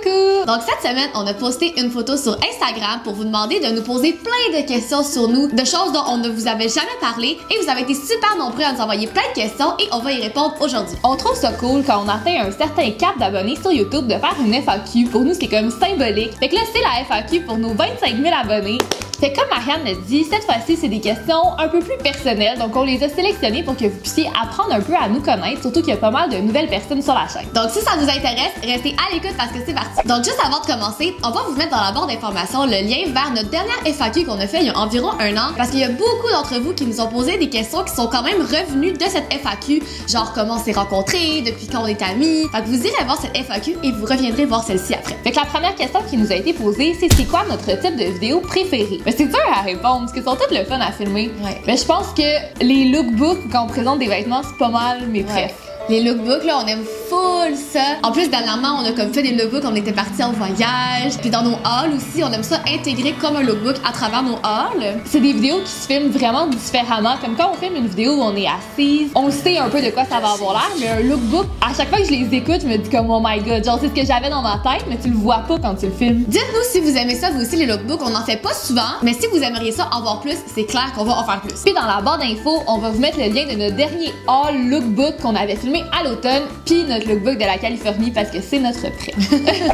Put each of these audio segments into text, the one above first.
Coucou! Donc cette semaine, on a posté une photo sur Instagram pour vous demander de nous poser plein de questions sur nous, de choses dont on ne vous avait jamais parlé, et vous avez été super nombreux à nous envoyer plein de questions et on va y répondre aujourd'hui. On trouve ça cool quand on atteint un certain cap d'abonnés sur YouTube de faire une FAQ. Pour nous, c'est comme symbolique. Fait que là, c'est la FAQ pour nos 25 000 abonnés. Fait comme Marianne l'a dit, cette fois-ci, c'est des questions un peu plus personnelles, donc on les a sélectionnées pour que vous puissiez apprendre un peu à nous connaître, surtout qu'il y a pas mal de nouvelles personnes sur la chaîne. Donc si ça vous intéresse, restez à l'écoute parce que c'est parti. Donc juste avant de commencer, on va vous mettre dans la barre d'informations le lien vers notre dernière FAQ qu'on a fait il y a environ un an, parce qu'il y a beaucoup d'entre vous qui nous ont posé des questions qui sont quand même revenues de cette FAQ, genre comment on s'est rencontrés, depuis quand on est amis. Fait que vous irez voir cette FAQ et vous reviendrez voir celle-ci après. Fait que la première question qui nous a été posée, c'est quoi notre type de vidéo préférée? Mais c'est dur à répondre, parce qu'ils sont tous le fun à filmer. Ouais. Mais je pense que les lookbooks, quand on présente des vêtements, c'est pas mal mes préf. Les lookbooks, là, on aime full ça. En plus, dernièrement, on a comme fait des lookbooks, on était partis en voyage. Puis dans nos halls aussi, on aime ça intégrer comme un lookbook à travers nos halls. C'est des vidéos qui se filment vraiment différemment. Comme quand on filme une vidéo où on est assise, on sait un peu de quoi ça va avoir l'air, mais un lookbook, à chaque fois que je les écoute, je me dis comme oh my god, genre c'est ce que j'avais dans ma tête, mais tu le vois pas quand tu le filmes. Dites-nous si vous aimez ça, vous aussi, les lookbooks. On en fait pas souvent, mais si vous aimeriez ça en voir plus, c'est clair qu'on va en faire plus. Puis dans la barre d'infos, on va vous mettre le lien de notre dernier haul lookbook qu'on avait filmé à l'automne, puis notre lookbook de la Californie parce que c'est notre prêt.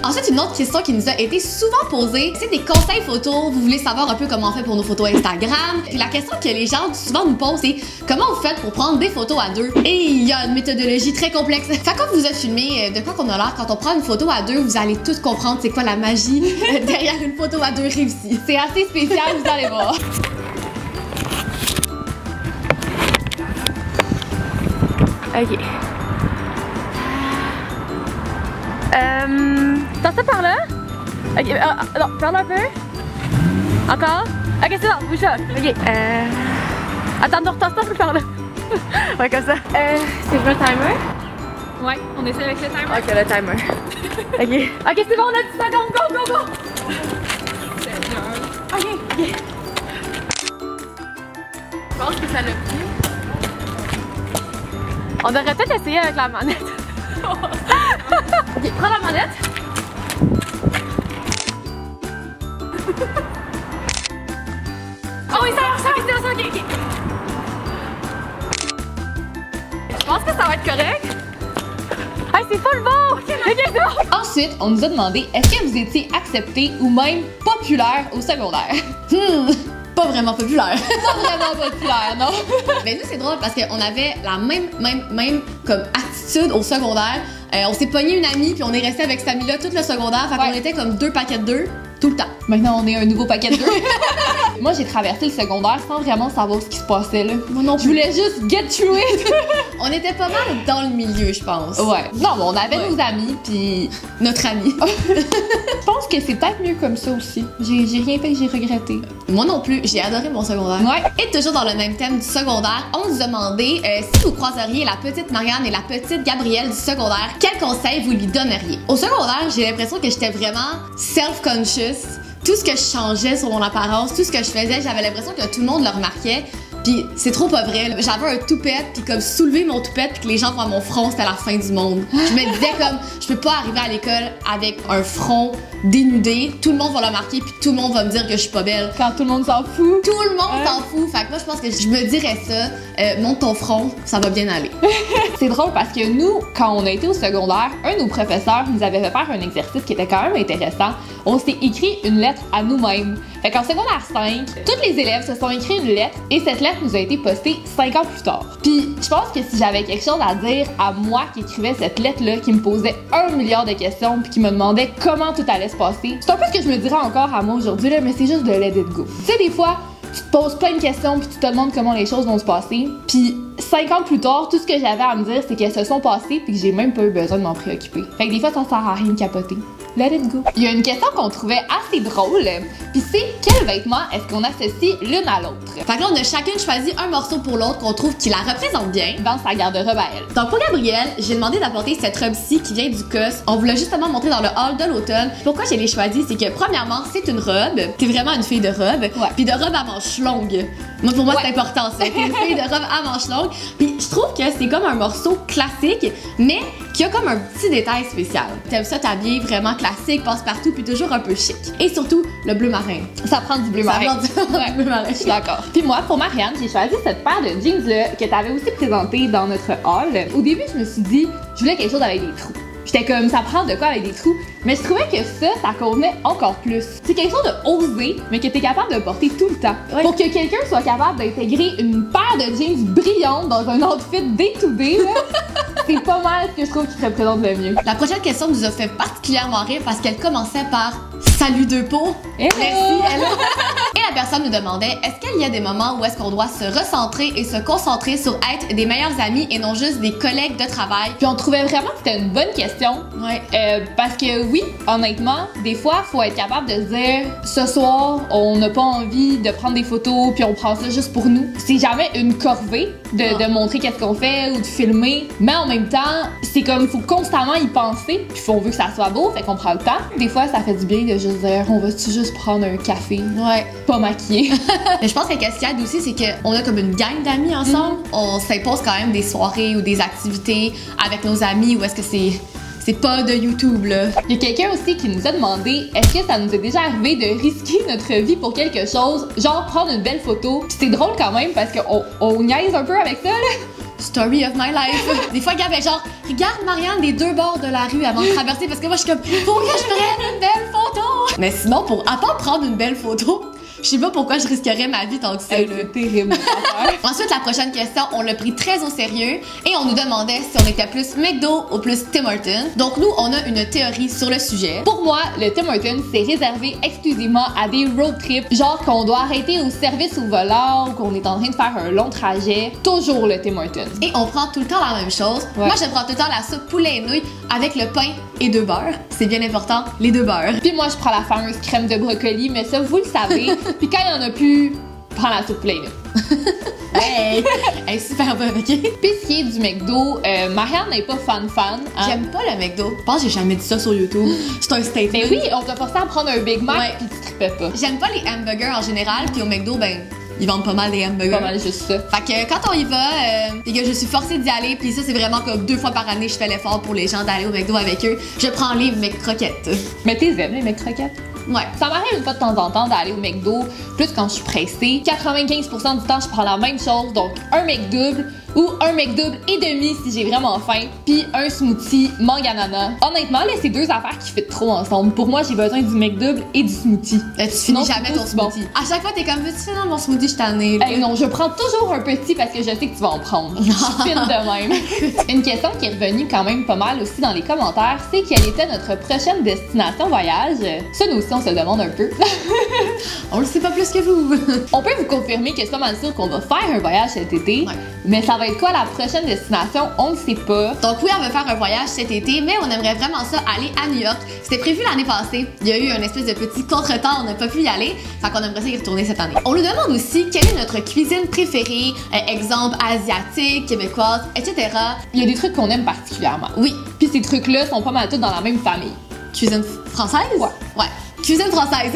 Ensuite, une autre question qui nous a été souvent posée, c'est des conseils photos. Vous voulez savoir un peu comment on fait pour nos photos Instagram. Puis la question que les gens souvent nous posent, c'est comment vous faites pour prendre des photos à deux? Et il y a une méthodologie très complexe. Fait quand vous a filmé de quoi qu'on a l'air, quand on prend une photo à deux, vous allez tous comprendre c'est quoi la magie derrière une photo à deux réussie. C'est assez spécial, vous allez voir. Ok. T'as ça par là? Ok, non, parle un peu. Encore? Ok, c'est bon, bouge up. Ok, attends, non, retourne plus par là. Ouais, comme ça. C'est le timer? Ouais, on essaie avec le timer. Ok, le timer. Ok. Ok, c'est bon, on a 10 secondes, go, go, go! Ok, ok. Je pense que ça l'a pris. On devrait peut-être essayer avec la manette. Ok, prends la manette. Oh oui, ça va, ok. Je pense que ça va être correct. Hey, c'est pas le bon! Ok, c'est bon! Ensuite, on nous a demandé est-ce que vous étiez accepté ou même populaire au secondaire? Pas vraiment populaire. Pas vraiment populaire, non? Mais nous, c'est drôle parce qu'on avait la même comme attitude au secondaire. On s'est pogné une amie puis on est resté avec cette amie-là tout le secondaire. Fait qu'on était comme deux paquets de deux tout le temps. Maintenant, on est un nouveau paquet de deux. Moi, j'ai traversé le secondaire sans vraiment savoir ce qui se passait là. Moi non plus. Je voulais juste get through it. On était pas mal dans le milieu, je pense. Ouais. Non, mais on avait nos amis puis notre ami. Je pense que c'est peut-être mieux comme ça aussi. J'ai rien fait que j'ai regretté. Moi non plus, j'ai adoré mon secondaire. Ouais. Et toujours dans le même thème du secondaire, on nous demandait si vous croiseriez la petite Marianne et la petite Gabrielle du secondaire, quel conseil vous lui donneriez? Au secondaire, j'ai l'impression que j'étais vraiment self-conscious. Tout ce que je changeais sur mon apparence, tout ce que je faisais, j'avais l'impression que tout le monde le remarquait. Puis c'est trop pas vrai. J'avais un toupette, puis comme soulever mon toupette, puis que les gens voient mon front, c'était la fin du monde. Je me disais comme, je peux pas arriver à l'école avec un front dénudé. Tout le monde va le remarquer, puis tout le monde va me dire que je suis pas belle. Quand tout le monde s'en fout. Tout le monde s'en fout. Fait que moi, je pense que je me dirais ça. Monte ton front, ça va bien aller. C'est drôle parce que nous, quand on a été au secondaire, un de nos professeurs nous avait fait faire un exercice qui était quand même intéressant. On s'est écrit une lettre à nous-mêmes. Fait qu'en secondaire 5, tous les élèves se sont écrits une lettre et cette lettre nous a été postée 5 ans plus tard. Puis je pense que si j'avais quelque chose à dire à moi qui écrivais cette lettre-là, qui me posait 1 milliard de questions puis qui me demandait comment tout allait se passer, c'est un peu ce que je me dirais encore à moi aujourd'hui, là, mais c'est juste de let it go. Tu sais, des fois, tu te poses plein de questions puis tu te demandes comment les choses vont se passer. Puis 5 ans plus tard, tout ce que j'avais à me dire, c'est qu'elles se sont passées puis que j'ai même pas eu besoin de m'en préoccuper. Fait que des fois, ça sert à rien de capoter. Let it go. Il y a une question qu'on trouvait assez drôle, puis c'est quel vêtement est-ce qu'on associe l'une à l'autre? Fait que là, on a chacune choisi un morceau pour l'autre qu'on trouve qui la représente bien dans sa garde-robe à elle. Donc pour Gabrielle, j'ai demandé d'apporter cette robe-ci qui vient du COS. On vous l'a justement montré dans le hall de l'automne. Pourquoi je l'ai choisie, c'est que premièrement, c'est une robe. T'es vraiment une fille de robe. Ouais. Puis de robe à manches longues. Moi, pour moi, c'est important ça. T'es une fille de robe à manches longues. Puis je trouve que c'est comme un morceau classique, mais qui a comme un petit détail spécial. T'aimes ça t'habiller vraiment classique, passe-partout, puis toujours un peu chic. Et surtout, le bleu marin. Ça prend du bleu marin. Ça prend du bleu marin. Je suis d'accord. Puis moi, pour Marianne, j'ai choisi cette paire de jeans-là que t'avais aussi présentée dans notre haul. Au début, je me suis dit, je voulais quelque chose avec des trous. J'étais comme, ça prend de quoi avec des trous. Mais je trouvais que ça convenait encore plus. C'est quelque chose de osé, mais que t'es capable de porter tout le temps. Ouais. Pour que quelqu'un soit capable d'intégrer une paire de jeans brillantes dans un outfit day-to-day, c'est pas mal ce que je trouve qui représente le mieux. La prochaine question nous a fait particulièrement rire parce qu'elle commençait par « Salut deux pots ». Merci, hello. Et la personne nous demandait, est-ce qu'il y a des moments où est-ce qu'on doit se recentrer et se concentrer sur être des meilleurs amis et non juste des collègues de travail? Puis on trouvait vraiment que c'était une bonne question. Ouais. Parce que oui, honnêtement, des fois, faut être capable de se dire, ce soir, on n'a pas envie de prendre des photos puis on prend ça juste pour nous. C'est jamais une corvée de montrer qu'est-ce qu'on fait ou de filmer. Mais en même temps, c'est comme, faut constamment y penser puis on veut que ça soit beau, fait qu'on prend le temps. Des fois, ça fait du bien de juste dire, on va-tu juste prendre un café? Ouais. Pas maquillé. Mais je pense que qu'est-ce qu'il y a aussi, c'est qu'on a comme une gang d'amis ensemble. On s'impose quand même des soirées ou des activités avec nos amis ou est-ce que c'est pas de YouTube, là. Il y a quelqu'un aussi qui nous a demandé est-ce que ça nous est déjà arrivé de risquer notre vie pour quelque chose, genre prendre une belle photo. Puis c'est drôle quand même parce qu'on niaise un peu avec ça, là. Story of my life. Des fois, Gab est genre, regarde Marianne des deux bords de la rue avant de traverser parce que moi, je suis comme, faut que je prenne une belle photo. Mais sinon, à part prendre une belle photo, je sais pas pourquoi je risquerais ma vie tant que ça. C'est terrible. Ensuite, la prochaine question, on l'a pris très au sérieux et on nous demandait si on était plus McDo ou plus Tim Hortons. Donc nous, on a une théorie sur le sujet. Pour moi, le Tim Hortons, c'est réservé exclusivement à des road trips, genre qu'on doit arrêter au service au volant ou qu'on est en train de faire un long trajet. Toujours le Tim Hortons. Et on prend tout le temps la même chose. Ouais. Moi, je prends tout le temps la soupe poulet et nouilles avec le pain et 2 beurres. C'est bien important, les 2 beurres. Puis moi, je prends la fameuse crème de brocoli, mais ça, vous le savez. Puis quand il y en a plus, prends la soupe pleine. Hey! Elle est super bonne, ok? Puis ce qui est du McDo, Marianne n'est pas fan. Hein? J'aime pas le McDo. Je pense que j'ai jamais dit ça sur YouTube. C'est un statement. Mais oui, on t'a forcé à prendre un Big Mac, ouais. Puis tu trippais pas. J'aime pas les hamburgers en général, puis au McDo, ben, ils vendent pas mal des hamburgers. Pas mal juste ça. Fait que quand on y va, et que je suis forcée d'y aller, puis ça, c'est vraiment comme 2 fois par année, je fais l'effort pour les gens d'aller au McDo avec eux, je prends les McCroquettes. Mais t'es aimes les McCroquettes? Ouais. Ça m'arrive une fois de temps en temps d'aller au McDo, plus quand je suis pressée. 95% du temps, je prends la même chose, donc un McDouble ou un McDouble et demi si j'ai vraiment faim, puis un smoothie mangue ananas. Honnêtement, là, c'est 2 affaires qui fit trop ensemble. Pour moi, j'ai besoin du McDouble et du smoothie. Tu finis jamais ton smoothie. Bon. À chaque fois, t'es comme, veux-tu finir mon smoothie, je t'en ai. Hey, non, je prends toujours un petit parce que je sais que tu vas en prendre. Je suis fine de même. Une question qui est revenue quand même pas mal aussi dans les commentaires, c'est quelle était notre prochaine destination voyage. Ça, nous aussi, on se le demande un peu. On le sait pas plus que vous. On peut vous confirmer que c'est pas mal sûr qu'on va faire un voyage cet été, ouais. Mais ça va être quoi la prochaine destination? On ne sait pas. Donc oui, on va faire un voyage cet été, mais on aimerait vraiment ça aller à New York. C'était prévu l'année passée. Il y a eu un espèce de petit contretemps, on n'a pas pu y aller. Fait qu'on aimerait ça y retourner cette année. On nous demande aussi quelle est notre cuisine préférée, exemple asiatique, québécoise, etc. Il y a des trucs qu'on aime particulièrement. Oui. Puis ces trucs-là sont pas mal tous dans la même famille. Cuisine française? Ouais. Ouais. Cuisine française.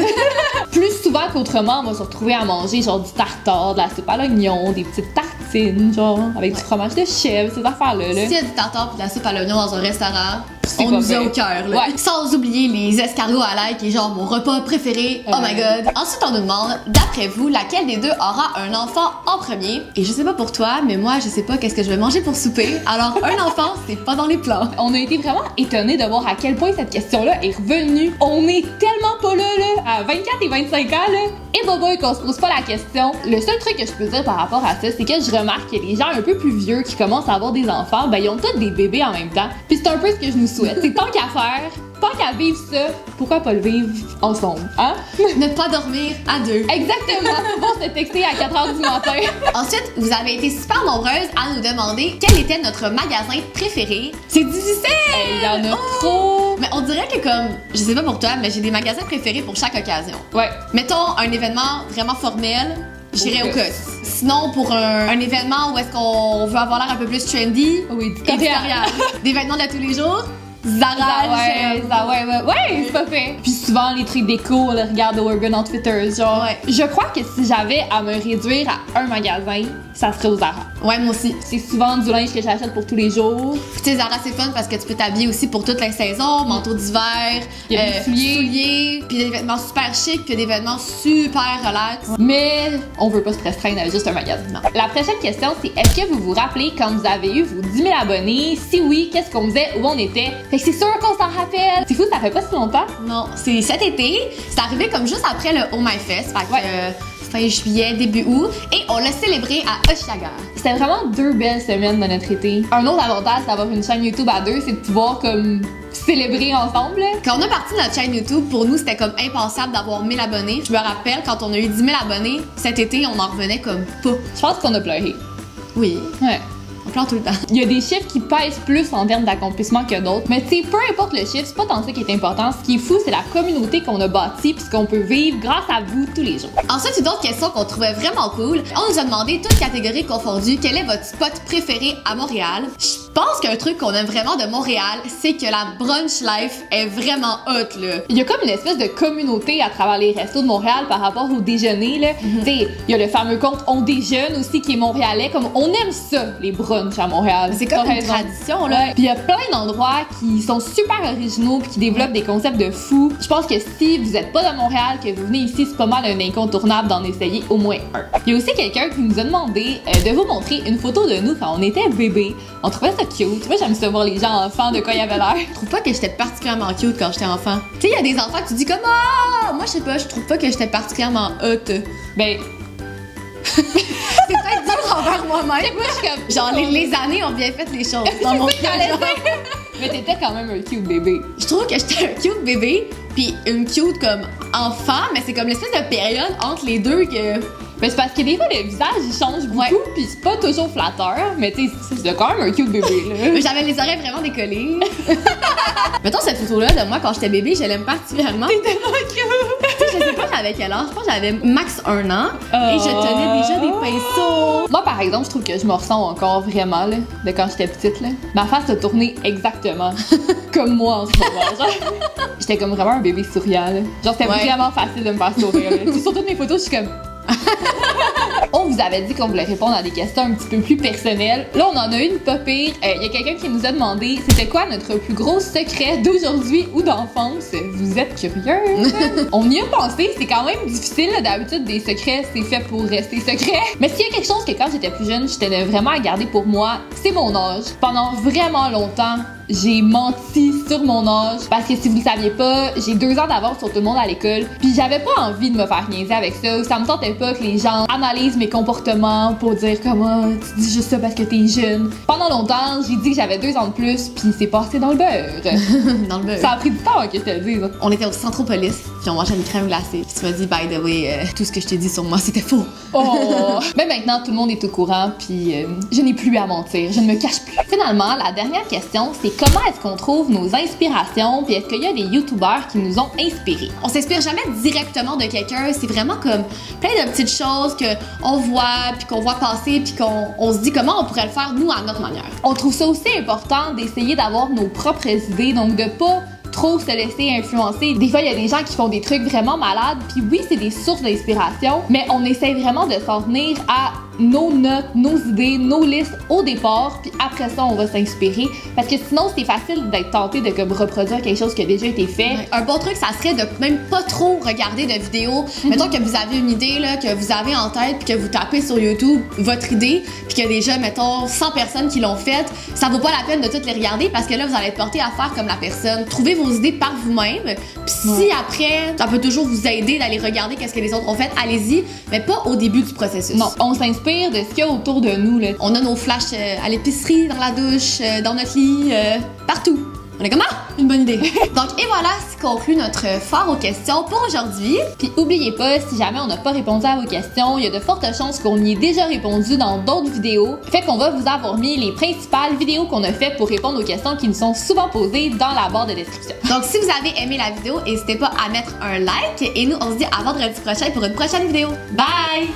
Plus souvent qu'autrement, on va se retrouver à manger genre du tartare, de la soupe à l'oignon, des petites tartines, genre avec du fromage de chèvre, ces affaires-là. S'il y a du tartare et de la soupe à l'oignon dans un restaurant, on nous a au cœur, là. Ouais. Sans oublier les escargots à l'ail, qui est genre mon repas préféré. Oh my god. Ensuite, on nous demande, d'après vous, laquelle des deux aura un enfant en premier? Et je sais pas pour toi, mais moi, je sais pas qu'est-ce que je vais manger pour souper. Alors, un enfant, c'est pas dans les plans. On a été vraiment étonnés de voir à quel point cette question-là est revenue. On est tellement pas là, à 24 et 25 ans, là. Et boboy, qu'on se pose pas la question. Le seul truc que je peux dire par rapport à ça, c'est que je remarque que les gens un peu plus vieux qui commencent à avoir des enfants, ben ils ont tous des bébés en même temps. Puis c'est un peu ce que je nous souhaite. C'est tant qu'à faire, tant qu'à vivre ça, pourquoi pas le vivre ensemble, hein? Ne pas dormir à deux. Exactement. Pour se texter à 4h du matin. Ensuite, vous avez été super nombreuses à nous demander quel était notre magasin préféré. C'est difficile! Il y en a trop! Mais on dirait que comme, je sais pas pour toi, mais j'ai des magasins préférés pour chaque occasion. Ouais. Mettons un événement vraiment formel, j'irais au COS. Sinon, pour un événement où est-ce qu'on veut avoir l'air un peu plus trendy, oui, éditorial. Des vêtements de tous les jours, Zara, ouais, c'est pas fait. Puis souvent les trucs déco, on les regarde au Urban Outfitters, genre. Ouais. Je crois que si j'avais à me réduire à un magasin, ça serait aux Zara. Ouais, moi aussi. C'est souvent du linge que j'achète pour tous les jours. Puis tu sais, Zara, c'est fun parce que tu peux t'habiller aussi pour toute la saison, manteau d'hiver, Il y a des souliers, puis des vêtements super chics, puis des vêtements super relax. Mais on veut pas se restreindre à juste un magasin. Non. La prochaine question, c'est est-ce que vous vous rappelez quand vous avez eu vos 10 000 abonnés? Si oui, qu'est-ce qu'on faisait? Où on était? Fait que c'est sûr qu'on s'en rappelle. C'est fou, ça fait pas si longtemps. Non, c'est cet été. C'est arrivé comme juste après le Oh My Fest. Fait que fin juillet, début août. Et on l'a célébré à Hochelaga. C'était vraiment 2 belles semaines de notre été. Un autre avantage d'avoir une chaîne YouTube à 2, c'est de pouvoir comme célébrer ensemble. Quand on a parti notre chaîne YouTube, pour nous, c'était comme impensable d'avoir 1000 abonnés. Je me rappelle, quand on a eu 10 000 abonnés, cet été, on en revenait comme pas. Je pense qu'on a pleuré. Oui, Ouais. on pleure tout le temps. Il y a des chiffres qui pèsent plus en termes d'accomplissement que d'autres, mais tu sais, peu importe le chiffre, c'est pas tant ça qui est important. Ce qui est fou, c'est la communauté qu'on a bâtie puis ce qu'on peut vivre grâce à vous tous les jours. Ensuite, une autre question qu'on trouvait vraiment cool. On nous a demandé, toutes catégories confondues, quel est votre spot préféré à Montréal? Je pense qu'un truc qu'on aime vraiment de Montréal, c'est que la brunch life est vraiment hot, là. Il y a comme une espèce de communauté à travers les restos de Montréal par rapport au déjeuner, là. Tu sais, il y a le fameux compte On Déjeune aussi qui est montréalais, comme on aime ça, les brunchs à Montréal. C'est comme T'as une raison. tradition, là. Ouais. Puis il y a plein d'endroits qui sont super originaux puis qui développent des concepts de fou. Je pense que si vous êtes pas de Montréal, que vous venez ici, c'est pas mal un incontournable d'en essayer au moins un. Il y a aussi quelqu'un qui nous a demandé de vous montrer une photo de nous quand on était bébé. On trouvait ça cute. Moi, j'aime ça voir les gens enfants de quoi il y avait l'air. Je trouve pas que j'étais particulièrement cute quand j'étais enfant. Tu sais, il y a des enfants que tu dis comme ah, moi je sais pas, je trouve pas que j'étais particulièrement hot. Ben, C'est peut-être dur envers moi-même. moi, je suis comme. Genre les années ont bien fait les choses dans mon cas. genre. Mais t'étais quand même un cute bébé. Je trouve que j'étais un cute bébé, puis une cute comme enfant, mais c'est comme l'espèce de période entre les deux que. Mais c'est parce que des fois, le visage, il change beaucoup, puis c'est pas toujours flatteur, mais tu sais, c'est quand même un cute bébé, là. Mais j'avais les oreilles vraiment décollées. Mettons cette photo-là de moi quand j'étais bébé, je l'aime particulièrement. T'es tellement cute! Je sais pas j'avais quel âge, je pense que j'avais max 1 an et je tenais déjà des pinceaux. Moi, par exemple, je trouve que je me ressens encore vraiment, là, de quand j'étais petite, là. Ma face a tourné exactement comme moi en ce moment, genre. J'étais comme vraiment un bébé souriant, là. Genre, c'était Ouais. vraiment facile de me faire sourire, là. Sur toutes mes photos, je suis comme... On vous avait dit qu'on voulait répondre à des questions un petit peu plus personnelles. Là, on en a une pas pire. Il y a quelqu'un qui nous a demandé c'était quoi notre plus gros secret d'aujourd'hui ou d'enfance. Vous êtes curieux? On y a pensé. C'est quand même difficile. Là. D'habitude, des secrets, c'est fait pour rester secret. Mais s'il y a quelque chose que quand j'étais plus jeune, je tenais vraiment à garder pour moi, c'est mon âge. Pendant vraiment longtemps, j'ai menti sur mon âge parce que si vous le saviez pas, j'ai 2 ans d'avance sur tout le monde à l'école. Puis j'avais pas envie de me faire niaiser avec ça. Ça me tentait pas que les gens analysent mes comportements pour dire comment tu dis juste ça parce que t'es jeune. Pendant longtemps, j'ai dit que j'avais 2 ans de plus, puis c'est passé dans le beurre. Dans le beurre. Ça a pris du temps que je te le dise. On était au Centropolis, puis on mangeait une crème glacée. Puis tu m'as dit, by the way, tout ce que je t'ai dit sur moi, c'était faux. Oh! Mais maintenant, tout le monde est au courant, puis je n'ai plus à mentir. Je ne me cache plus. Finalement, la dernière question, c'est comment est-ce qu'on trouve nos inspirations, puis est-ce qu'il y a des youtubeurs qui nous ont inspirés? On s'inspire jamais directement de quelqu'un, c'est vraiment comme plein de petites choses qu'on voit, puis qu'on voit passer, puis qu'on se dit comment on pourrait le faire, nous, à notre manière. On trouve ça aussi important d'essayer d'avoir nos propres idées, donc de pas trop se laisser influencer. Des fois, il y a des gens qui font des trucs vraiment malades, puis oui, c'est des sources d'inspiration, mais on essaie vraiment de s'en tenir à nos notes, nos idées, nos listes au départ, puis après ça, on va s'inspirer. Parce que sinon, c'est facile d'être tenté de comme reproduire quelque chose qui a déjà été fait. Ouais. Un bon truc, ça serait de même pas trop regarder de vidéos. Mettons que vous avez une idée, là, que vous avez en tête, puis que vous tapez sur YouTube votre idée, puis qu'il y a déjà, mettons, 100 personnes qui l'ont faite. Ça vaut pas la peine de toutes les regarder parce que là, vous allez être porté à faire comme la personne. Trouvez vos idées par vous-même. Puis si après, ça peut toujours vous aider d'aller regarder qu'est-ce que les autres ont fait, allez-y, mais pas au début du processus. Non, on s'inspire de ce qu'il y a autour de nous, là. On a nos flashs à l'épicerie, dans la douche, dans notre lit, partout. On est comme ah, une bonne idée. Donc et voilà, ce conclut notre foire aux questions pour aujourd'hui. Puis oubliez pas, si jamais on n'a pas répondu à vos questions, il y a de fortes chances qu'on y ait déjà répondu dans d'autres vidéos. Fait qu'on va vous avoir mis les principales vidéos qu'on a faites pour répondre aux questions qui nous sont souvent posées dans la barre de description. Donc si vous avez aimé la vidéo, n'hésitez pas à mettre un like et nous on se dit à vendredi prochain pour une prochaine vidéo. Bye!